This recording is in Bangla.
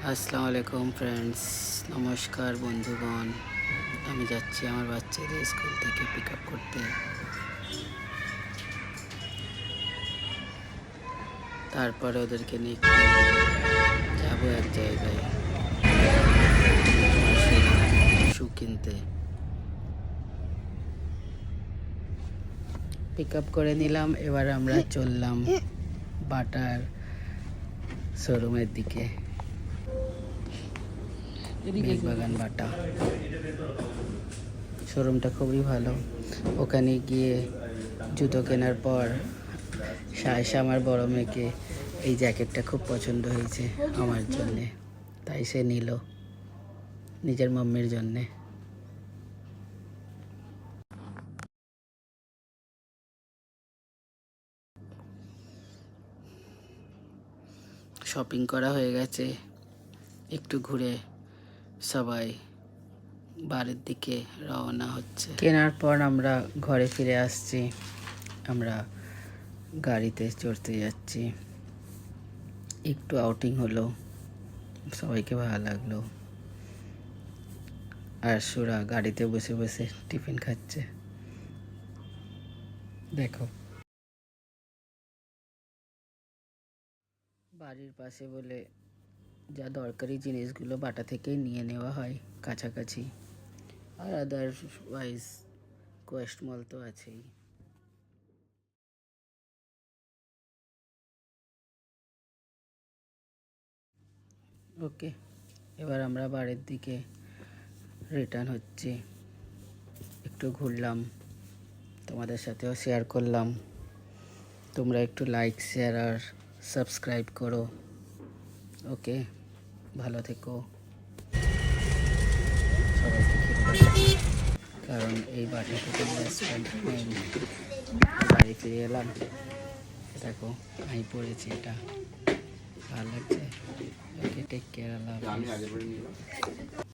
আসসালামু আলাইকুম ফ্রেন্ডস, নমস্কার বন্ধুগণ। আমি যাচ্ছি আমার বাচ্চাদের স্কুল থেকে পিক আপ করতে। তারপরে ওদেরকে নিয়ে একটু যাবো এক জায়গায় শু কিনতে। পিক আপ করে নিলাম, এবার আমরা চললাম বাটার শোরুমের দিকে। মেঘবাগান বাটা শোরুমটা খুবই ভালো। ওখানে গিয়ে জুতো কেনার পর সায়েশা আমার বড় মেয়েকে এই জ্যাকেটটা খুব পছন্দ হয়েছে আমার জন্যে, তাই সে নিল নিজের মাম্মির জন্যে। শপিং করা হয়ে গেছে, একটু ঘুরে সবাই বাড়ির দিকে রওনা হচ্ছে। কেনার পর আমরা ঘরে ফিরে আসছি, আমরা গাড়িতে চড়তে যাচ্ছি। একটু আউটিং হলো, সবাইকে ভালো লাগলো। আর সুরা গাড়িতে বসে বসে টিফিন খাচ্ছে, দেখো। বাড়ির পাশে বলে যা দরকারি জিনিসগুলো বাটা থেকেই নিয়ে নেওয়া হয় কাছাকাছি। আর আদারওয়াইজ কোয়েস্ট মল তো আছেই। ওকে, এবার আমরা বাড়ির দিকে রিটার্ন হচ্ছি। একটু ঘুরলাম, তোমাদের সাথেও শেয়ার করলাম। তোমরা একটু লাইক, শেয়ার আর সাবস্ক্রাইব করো। ওকে, ভালো থেকো। সবাইকে খেতে, কারণ এই বাটি থেকে রেস্টুরেন্ট নেই। বাড়ি ফিরে এলাম, দেখো আমি পড়েছি, এটা ভালো লাগছে। ওকে, টেক কেয়ার, আল্লাহ হাফেজ।